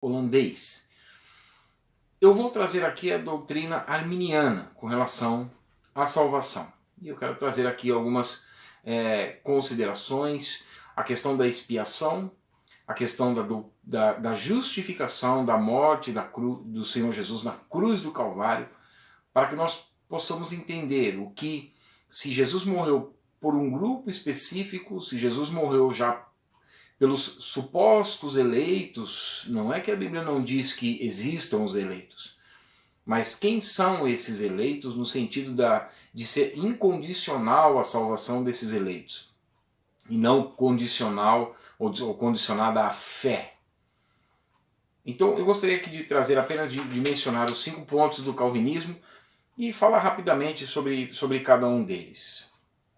holandês. Eu vou trazer aqui a doutrina arminiana com relação à salvação. E eu quero trazer aqui algumas considerações, a questão da expiação, a questão da justificação da morte do Senhor Jesus na cruz do Calvário, para que nós possamos entender o que, se Jesus morreu por um grupo específico, se Jesus morreu já pelos supostos eleitos, não é que a Bíblia não diz que existam os eleitos, mas quem são esses eleitos no sentido de ser incondicional a salvação desses eleitos, e não condicional ou condicionada à fé. Então eu gostaria aqui de trazer apenas de mencionar os 5 pontos do calvinismo e falar rapidamente sobre cada um deles.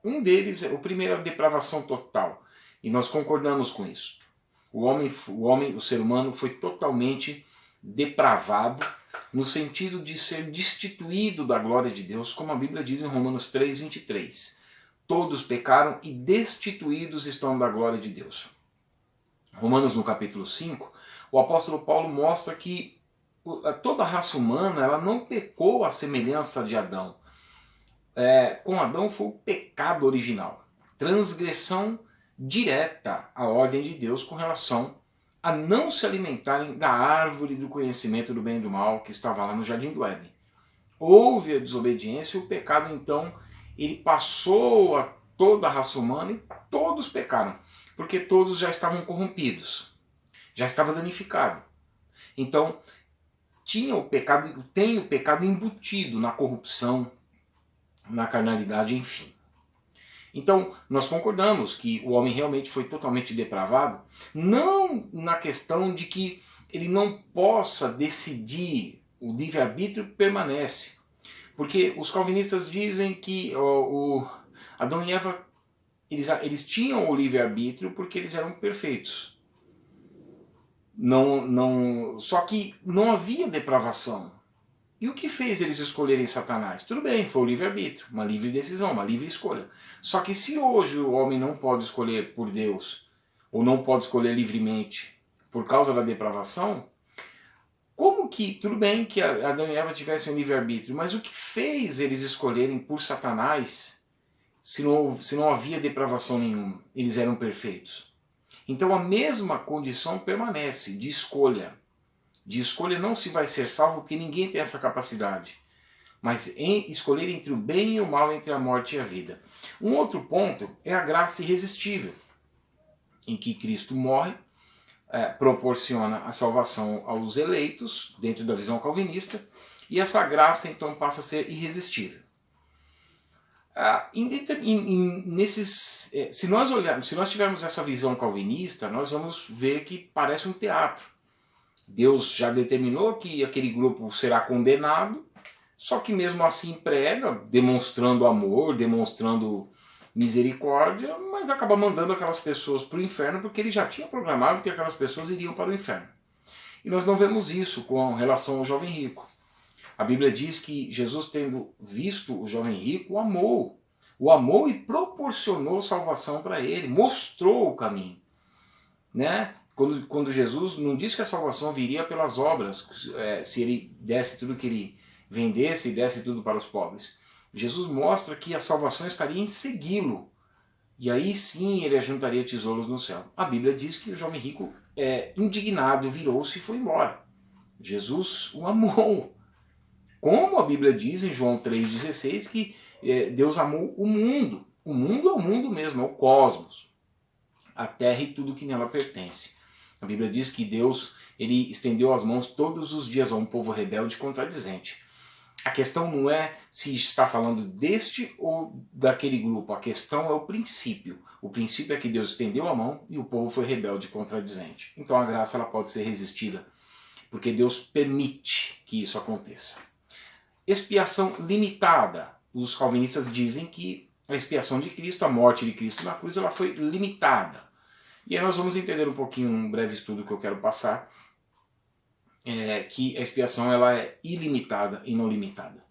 Um deles, o primeiro é a depravação total, e nós concordamos com isso. O ser humano foi totalmente depravado no sentido de ser destituído da glória de Deus, como a Bíblia diz em Romanos 3:23. Todos pecaram e destituídos estão da glória de Deus. Romanos, no capítulo 5, o apóstolo Paulo mostra que toda a raça humana ela não pecou à semelhança de Adão. Com Adão foi o pecado original, transgressão direta à ordem de Deus com relação a não se alimentarem da árvore do conhecimento do bem e do mal que estava lá no Jardim do Éden. Houve a desobediência e o pecado, então, ele passou a toda a raça humana e todos pecaram, porque todos já estavam corrompidos, já estava danificado. Então, tem o pecado embutido na corrupção, na carnalidade, enfim. Então, nós concordamos que o homem realmente foi totalmente depravado, não na questão de que ele não possa decidir, o livre-arbítrio permanece. Porque os calvinistas dizem que Adão e Eva, eles tinham o livre-arbítrio porque eles eram perfeitos. Só que não havia depravação. E o que fez eles escolherem Satanás? Tudo bem, foi o livre-arbítrio, uma livre decisão, uma livre escolha. Só que se hoje o homem não pode escolher por Deus, ou não pode escolher livremente por causa da depravação, como que, tudo bem que Adão e Eva tivessem um livre-arbítrio, mas o que fez eles escolherem por Satanás se não havia depravação nenhuma? Eles eram perfeitos. Então a mesma condição permanece de escolha. De escolha não se vai ser salvo porque ninguém tem essa capacidade. Mas em escolher entre o bem e o mal, entre a morte e a vida. Um outro ponto é a graça irresistível, em que Cristo morre, proporciona a salvação aos eleitos, dentro da visão calvinista, e essa graça então passa a ser irresistível. Se nós tivermos essa visão calvinista, nós vamos ver que parece um teatro. Deus já determinou que aquele grupo será condenado, só que mesmo assim prega, demonstrando amor, demonstrando misericórdia, mas acaba mandando aquelas pessoas para o inferno porque ele já tinha programado que aquelas pessoas iriam para o inferno. E nós não vemos isso com relação ao jovem rico. A Bíblia diz que Jesus, tendo visto o jovem rico, o amou e proporcionou salvação para ele, mostrou o caminho, né? Quando Jesus não diz que a salvação viria pelas obras, se ele desse tudo que ele vendesse e desse tudo para os pobres. Jesus mostra que a salvação estaria em segui-lo. E aí sim ele ajuntaria tesouros no céu. A Bíblia diz que o jovem rico, indignado, virou-se e foi embora. Jesus o amou. Como a Bíblia diz em João 3,16 que Deus amou o mundo. O mundo é o mundo mesmo, é o cosmos. A terra e tudo que nela pertence. A Bíblia diz que Deus ele estendeu as mãos todos os dias a um povo rebelde e contradizente. A questão não é se está falando deste ou daquele grupo. A questão é o princípio. O princípio é que Deus estendeu a mão e o povo foi rebelde e contradizente. Então a graça ela pode ser resistida, porque Deus permite que isso aconteça. Expiação limitada. Os calvinistas dizem que a expiação de Cristo, a morte de Cristo na cruz, ela foi limitada. E aí nós vamos entender um pouquinho, um breve estudo que eu quero passar, que a expiação ela é ilimitada e não limitada.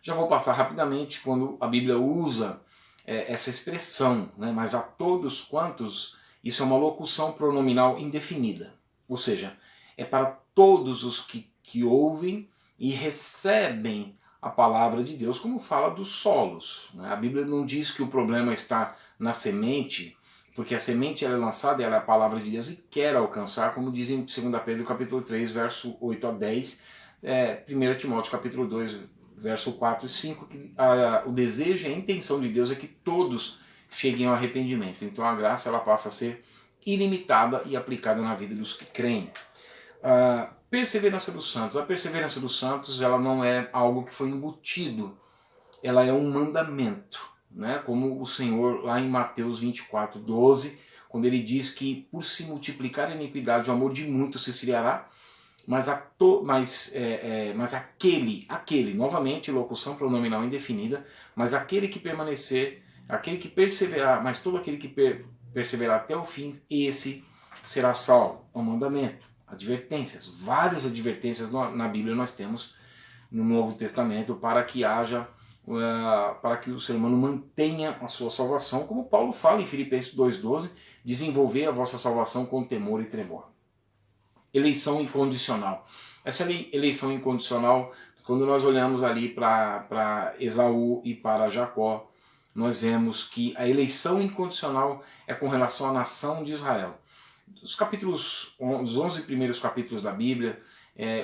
Já vou passar rapidamente quando a Bíblia usa essa expressão, né, mas a todos quantos, isso é uma locução pronominal indefinida. Ou seja, é para todos os que ouvem e recebem a palavra de Deus, como fala dos solos, né? A Bíblia não diz que o problema está na semente, porque a semente ela é lançada, ela é a palavra de Deus e quer alcançar, como diz em 2 Pedro capítulo 3, verso 8 a 10, 1 Timóteo capítulo 2, verso 4 e 5, que o desejo e a intenção de Deus é que todos cheguem ao arrependimento. Então a graça ela passa a ser ilimitada e aplicada na vida dos que creem. Perseverança dos santos. A perseverança dos santos ela não é algo que foi embutido, ela é um mandamento, né? Como o Senhor lá em Mateus 24, 12, quando ele diz que por se multiplicar a iniquidade, o amor de muitos se esfriará, mas aquele, novamente, locução pronominal indefinida, mas aquele que permanecer, aquele que perseverar, mas todo aquele que perseverar até o fim, esse será salvo. É um mandamento. Advertências, várias advertências na Bíblia nós temos no Novo Testamento para que haja, para que o ser humano mantenha a sua salvação, como Paulo fala em Filipenses 2,12, desenvolver a vossa salvação com temor e tremor. Eleição incondicional. Essa eleição incondicional, quando nós olhamos ali para Esaú e para Jacó, nós vemos que a eleição incondicional é com relação à nação de Israel. Os 11 primeiros capítulos da Bíblia,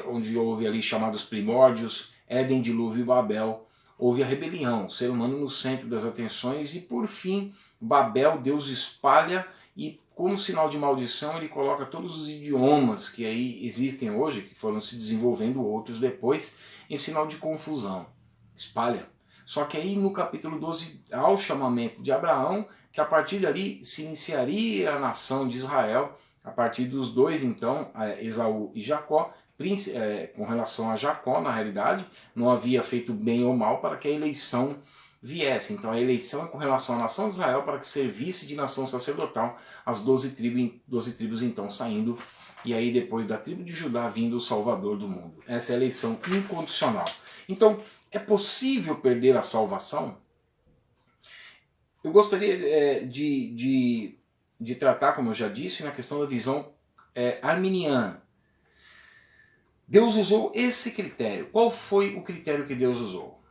onde houve ali chamados primórdios, Éden, dilúvio e Babel, houve a rebelião, o ser humano no centro das atenções, e por fim, Babel, Deus espalha, e como sinal de maldição ele coloca todos os idiomas que aí existem hoje, que foram se desenvolvendo outros depois, em sinal de confusão, espalha. Só que aí no capítulo 12 há o chamamento de Abraão, que a partir dali se iniciaria a nação de Israel, a partir dos dois então, Esaú e Jacó, com relação a Jacó na realidade, não havia feito bem ou mal para que a eleição viesse. Então a eleição é com relação à nação de Israel para que servisse de nação sacerdotal, as 12 tribos então saindo, e aí depois da tribo de Judá vindo o Salvador do mundo. Essa é a eleição incondicional. Então, é possível perder a salvação? Eu gostaria de tratar, como eu já disse, na questão da visão arminiana. Deus usou esse critério. Qual foi o critério que Deus usou?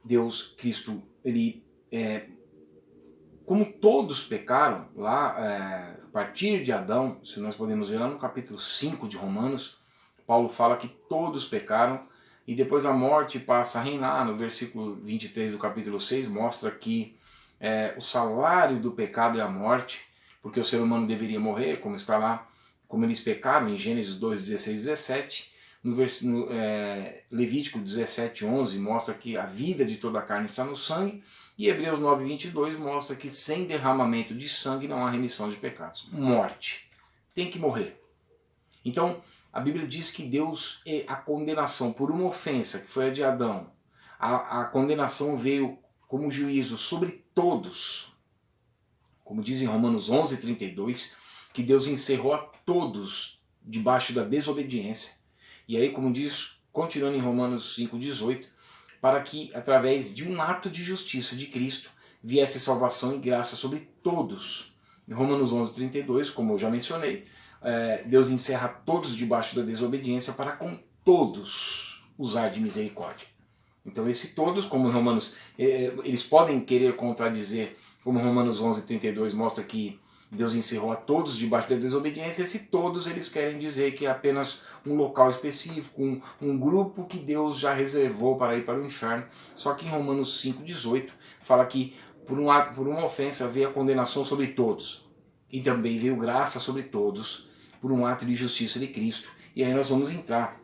Deus, Cristo, ele, como todos pecaram, lá a partir de Adão, se nós podemos ver lá no capítulo 5 de Romanos, Paulo fala que todos pecaram, e depois a morte passa a reinar. No versículo 23 do capítulo 6 mostra que o salário do pecado é a morte, porque o ser humano deveria morrer, como está lá, como eles pecaram em Gênesis 2, 16, 17. No Levítico 17, 11 mostra que a vida de toda a carne está no sangue, e Hebreus 9, 22 mostra que sem derramamento de sangue não há remissão de pecados. Morte. Tem que morrer. Então, a Bíblia diz que Deus, a condenação por uma ofensa, que foi a de Adão, a condenação veio como juízo sobre todos. Como diz em Romanos 11, 32, que Deus encerrou a todos debaixo da desobediência. E aí, como diz, continuando em Romanos 5, 18, para que, através de um ato de justiça de Cristo, viesse salvação e graça sobre todos. Em Romanos 11, 32, como eu já mencionei, Deus encerra todos debaixo da desobediência para com todos usar de misericórdia. Então esse todos, como Romanos, eles podem querer contradizer, como Romanos 11, 32 mostra que Deus encerrou a todos debaixo da desobediência. Esse todos eles querem dizer que é apenas um local específico, um grupo que Deus já reservou para ir para o inferno. Só que em Romanos 5, 18 fala que por uma ofensa veio a condenação sobre todos. E também veio graça sobre todos por um ato de justiça de Cristo. E aí nós vamos entrar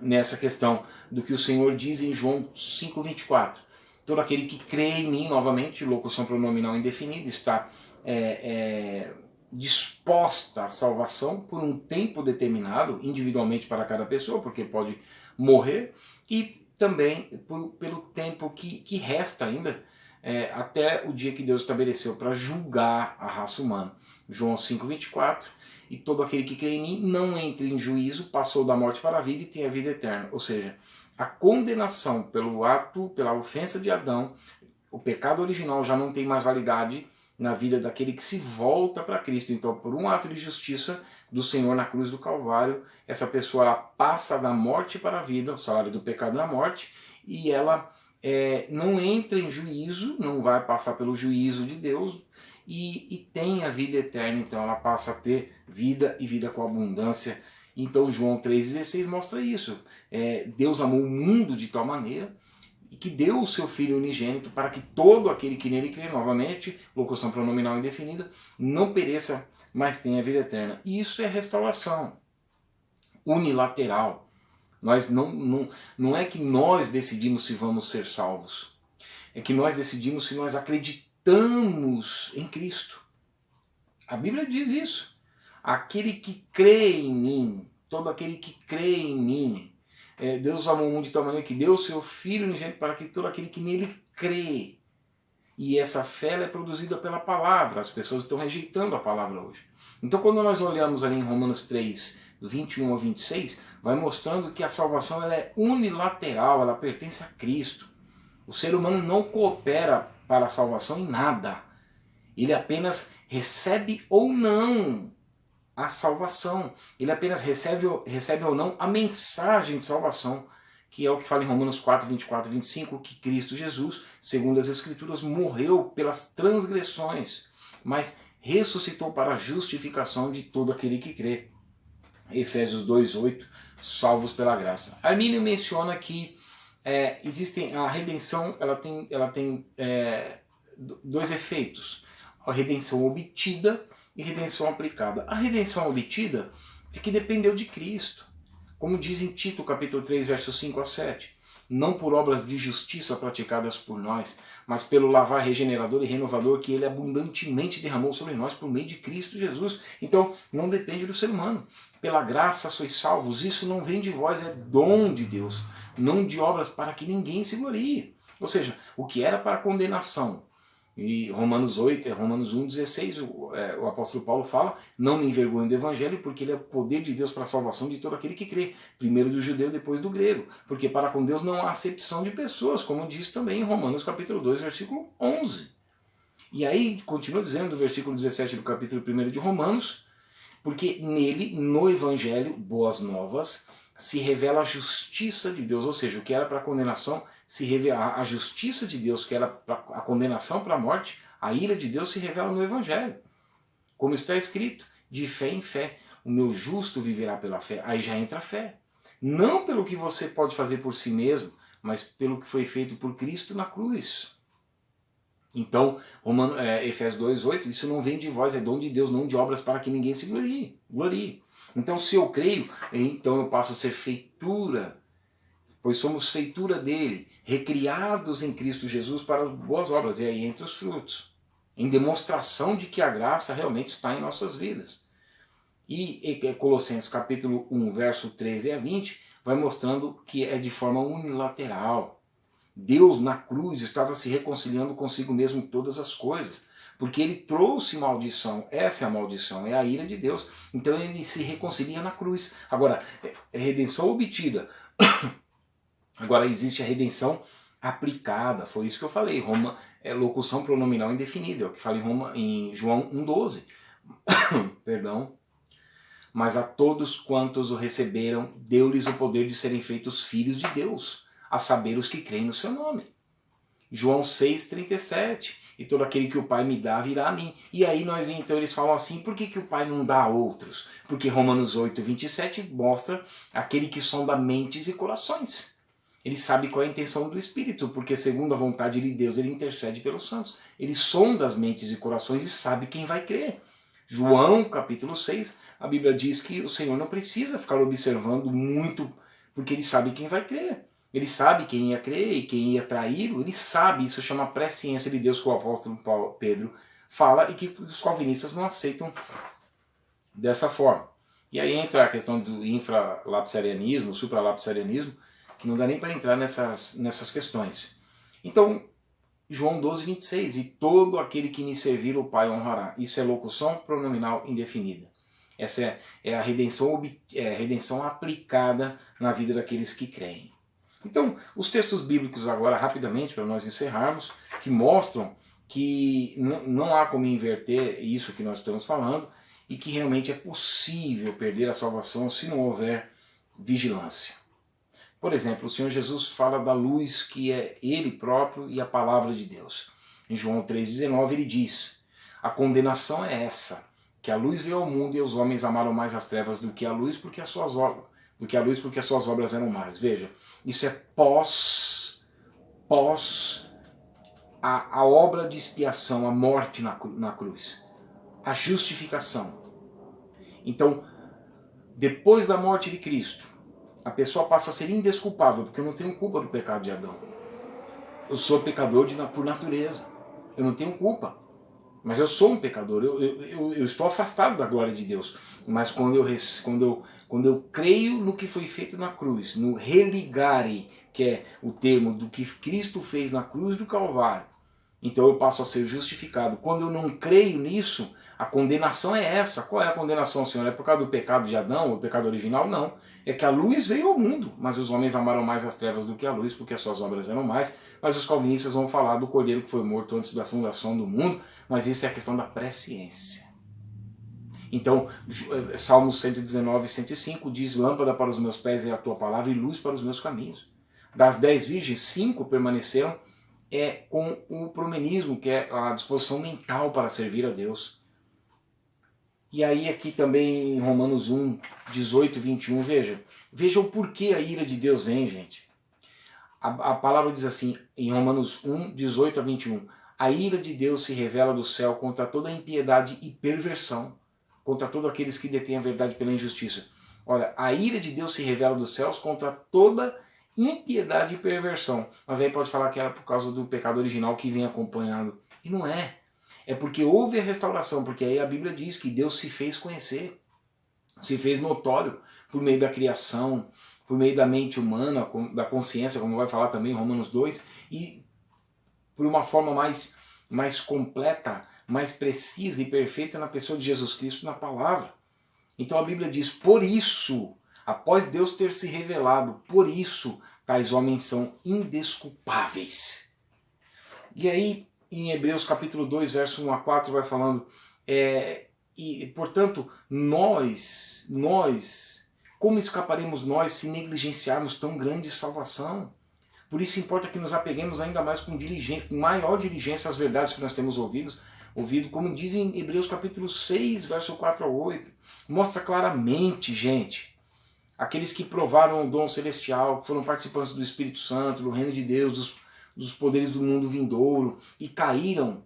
nessa questão do que o Senhor diz em João 5,24. Todo aquele que crê em mim, novamente, locução pronominal indefinida, está disposta à salvação por um tempo determinado, individualmente para cada pessoa, porque pode morrer, e também pelo tempo que resta ainda, até o dia que Deus estabeleceu para julgar a raça humana. João 5,24, e todo aquele que crê em mim não entra em juízo, passou da morte para a vida e tem a vida eterna. Ou seja, a condenação pela ofensa de Adão, o pecado original já não tem mais validade, na vida daquele que se volta para Cristo. Então, por um ato de justiça do Senhor na cruz do Calvário, essa pessoa ela passa da morte para a vida, o salário do pecado é a morte, e ela não entra em juízo, não vai passar pelo juízo de Deus, e tem a vida eterna. Então ela passa a ter vida e vida com abundância. Então João 3,16 mostra isso. Deus amou o mundo de tal maneira e que deu o seu Filho unigênito para que todo aquele que nele crê, novamente, locução pronominal indefinida, não pereça, mas tenha a vida eterna. E isso é restauração unilateral. Não é que nós decidimos se vamos ser salvos. É que nós decidimos se nós acreditamos em Cristo. A Bíblia diz isso. Aquele que crê em mim, todo aquele que crê em mim, Deus amou o mundo de tal maneira que deu o seu Filho unigênito para que todo aquele que nele crê. E essa fé é produzida pela palavra. As pessoas estão rejeitando a palavra hoje. Então quando nós olhamos ali em Romanos 3, do 21 ao 26, vai mostrando que a salvação ela é unilateral, ela pertence a Cristo. O ser humano não coopera para a salvação em nada. Ele apenas recebe ou não a salvação. Ele apenas recebe ou não a mensagem de salvação, que é o que fala em Romanos 4, 24 e 25, que Cristo Jesus, segundo as Escrituras, morreu pelas transgressões, mas ressuscitou para a justificação de todo aquele que crê. Efésios 2:8, salvos pela graça. Armínio menciona que existem a redenção, ela tem dois efeitos: a redenção obtida e redenção aplicada. A redenção obtida é que dependeu de Cristo, como diz em Tito capítulo 3, versos 5 a 7. Não por obras de justiça praticadas por nós, mas pelo lavar regenerador e renovador que ele abundantemente derramou sobre nós por meio de Cristo Jesus. Então, não depende do ser humano. Pela graça sois salvos. Isso não vem de vós, é dom de Deus, não de obras para que ninguém se glorie. Ou seja, o que era para condenação. E Romanos 1,16, o apóstolo Paulo fala: não me envergonho do evangelho, porque ele é o poder de Deus para a salvação de todo aquele que crê, primeiro do judeu, depois do grego, porque para com Deus não há acepção de pessoas, como diz também em Romanos capítulo 2, versículo 11. E aí continua dizendo no versículo 17 do capítulo 1 de Romanos: porque nele, no evangelho, boas novas, se revela a justiça de Deus. Ou seja, o que era para condenação se revela, a justiça de Deus, que era a condenação para a morte, a ira de Deus se revela no evangelho. Como está escrito: de fé em fé, o meu justo viverá pela fé. Aí já entra a fé. Não pelo que você pode fazer por si mesmo, mas pelo que foi feito por Cristo na cruz. Então, Efésios 2:8, isso não vem de vós, é dom de Deus, não de obras para que ninguém se glorie. Então, se eu creio, então eu passo a ser feitura, pois somos feitura dele, recriados em Cristo Jesus para as boas obras, e aí entre os frutos, em demonstração de que a graça realmente está em nossas vidas. E Colossenses capítulo 1, verso 13 a 20, vai mostrando que é de forma unilateral. Deus na cruz estava se reconciliando consigo mesmo em todas as coisas, porque ele trouxe maldição. Essa é a maldição, é a ira de Deus. Então ele se reconcilia na cruz. Agora, redenção obtida. Agora existe a redenção aplicada, foi isso que eu falei. Roma é locução pronominal indefinida, é o que fala em João 1,12. Perdão. Mas a todos quantos o receberam, deu-lhes o poder de serem feitos filhos de Deus, a saber, os que creem no seu nome. João 6,37. E todo aquele que o Pai me dá virá a mim. E aí então eles falam assim: por que o Pai não dá a outros? Porque Romanos 8,27 mostra aquele que sonda mentes e corações. Ele sabe qual é a intenção do Espírito, porque segundo a vontade de Deus ele intercede pelos santos. Ele sonda as mentes e corações e sabe quem vai crer. João capítulo 6, a Bíblia diz que o Senhor não precisa ficar observando muito, porque ele sabe quem vai crer. Ele sabe quem ia crer e quem ia traí-lo. Ele sabe, isso chama presciência de Deus, que o apóstolo Pedro fala, e que os calvinistas não aceitam dessa forma. E aí entra a questão do infralapsarianismo, supralapsarianismo, que não dá nem para entrar nessas questões. Então, João 12,26, e todo aquele que me servir o Pai honrará. Isso é locução pronominal indefinida. Essa é a redenção aplicada na vida daqueles que creem. Então, os textos bíblicos agora, rapidamente, para nós encerrarmos, que mostram que não há como inverter isso que nós estamos falando e que realmente é possível perder a salvação se não houver vigilância. Por exemplo, o Senhor Jesus fala da luz que é Ele próprio e a palavra de Deus. Em João 3,19 ele diz: a condenação é essa, que a luz veio ao mundo e os homens amaram mais as trevas do que a luz porque as suas obras eram más. Veja, isso é pós a obra de expiação, a morte na cruz, a justificação. Então, depois da morte de Cristo, a pessoa passa a ser indesculpável, porque eu não tenho culpa do pecado de Adão. Eu sou pecador por natureza. Eu não tenho culpa. Mas eu sou um pecador. Eu estou afastado da glória de Deus. Mas quando eu creio no que foi feito na cruz, no religare, que é o termo do que Cristo fez na cruz do Calvário, então eu passo a ser justificado. Quando eu não creio nisso, a condenação é essa. Qual é a condenação, Senhor? É por causa do pecado de Adão, o pecado original? Não. É que a luz veio ao mundo, mas os homens amaram mais as trevas do que a luz, porque as suas obras eram mais. Mas os calvinistas vão falar do cordeiro que foi morto antes da fundação do mundo, mas isso é a questão da presciência. Então, Salmos 119, 105 diz: lâmpada para os meus pés é a tua palavra e luz para os meus caminhos. Das 10 virgens, 5 permaneceram com o promenismo, que é a disposição mental para servir a Deus. E aí aqui também em Romanos 1, 18 e 21, veja o porquê a ira de Deus vem, gente. A palavra diz assim, em Romanos 1, 18 a 21, a ira de Deus se revela do céu contra toda impiedade e perversão, contra todos aqueles que detêm a verdade pela injustiça. Olha, a ira de Deus se revela dos céus contra toda impiedade e perversão. Mas aí pode falar que era por causa do pecado original que vem acompanhando. E não é. É porque houve a restauração, porque aí a Bíblia diz que Deus se fez conhecer, se fez notório por meio da criação, por meio da mente humana, da consciência, como vai falar também em Romanos 2, e por uma forma mais completa, mais precisa e perfeita na pessoa de Jesus Cristo, na palavra. Então a Bíblia diz, por isso, após Deus ter se revelado, por isso tais homens são indesculpáveis. E aí, em Hebreus capítulo 2, verso 1 a 4, vai falando, e portanto, nós, como escaparemos nós se negligenciarmos tão grande salvação? Por isso importa que nos apeguemos ainda mais com maior diligência às verdades que nós temos ouvido, como diz em Hebreus capítulo 6, verso 4 a 8. Mostra claramente, gente, aqueles que provaram o dom celestial, que foram participantes do Espírito Santo, do reino de Deus, dos poderes do mundo vindouro, e caíram,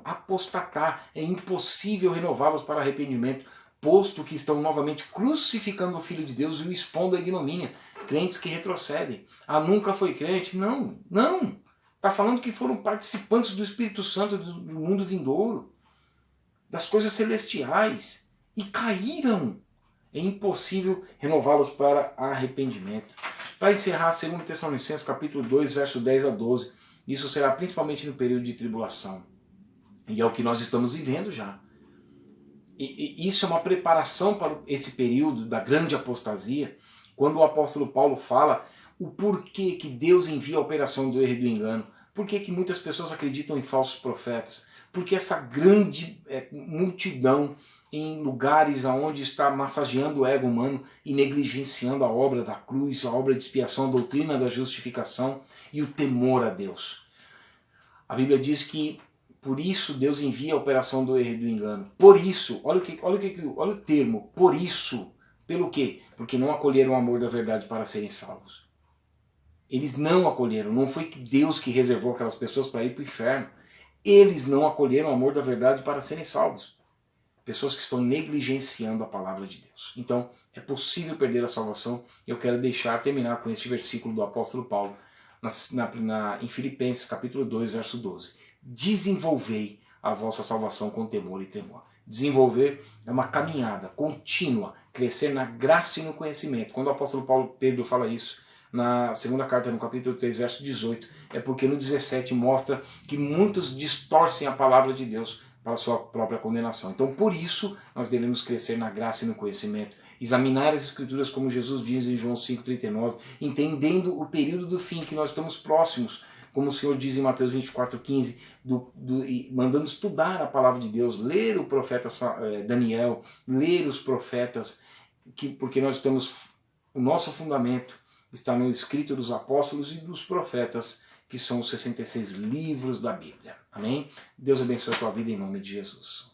apostataram. É impossível renová-los para arrependimento, posto que estão novamente crucificando o Filho de Deus e o expondo à ignomínia. Crentes que retrocedem. Nunca foi crente? Não. Está falando que foram participantes do Espírito Santo, do mundo vindouro, das coisas celestiais, e caíram. É impossível renová-los para arrependimento. Para encerrar, 2 Tessalonicenses capítulo 2, verso 10 a 12. Isso será principalmente no período de tribulação. E é o que nós estamos vivendo já. E isso é uma preparação para esse período da grande apostasia, quando o apóstolo Paulo fala o porquê que Deus envia a operação do erro e do engano, por que muitas pessoas acreditam em falsos profetas, porque essa grande multidão em lugares onde está massageando o ego humano e negligenciando a obra da cruz, a obra de expiação, a doutrina da justificação e o temor a Deus. A Bíblia diz que por isso Deus envia a operação do erro e do engano. Por isso, olha o termo, por isso. Pelo quê? Porque não acolheram o amor da verdade para serem salvos. Eles não acolheram. Não foi que Deus que reservou aquelas pessoas para ir para o inferno. Eles não acolheram o amor da verdade para serem salvos. Pessoas que estão negligenciando a palavra de Deus. Então, é possível perder a salvação. Eu quero terminar com este versículo do apóstolo Paulo, em Filipenses capítulo 2, verso 12. Desenvolvei a vossa salvação com temor e temor. Desenvolver é uma caminhada contínua, crescer na graça e no conhecimento. Quando o apóstolo Pedro fala isso na segunda carta, no capítulo 3, verso 18, é porque no 17 mostra que muitos distorcem a palavra de Deus para a sua própria condenação. Então, por isso, nós devemos crescer na graça e no conhecimento, examinar as Escrituras como Jesus diz em João 5,39, entendendo o período do fim que nós estamos próximos, como o Senhor diz em Mateus 24:15, mandando estudar a palavra de Deus, ler o profeta Daniel, ler os profetas, porque nós temos o nosso fundamento está no escrito dos apóstolos e dos profetas, que são os 66 livros da Bíblia. Amém? Deus abençoe a tua vida em nome de Jesus.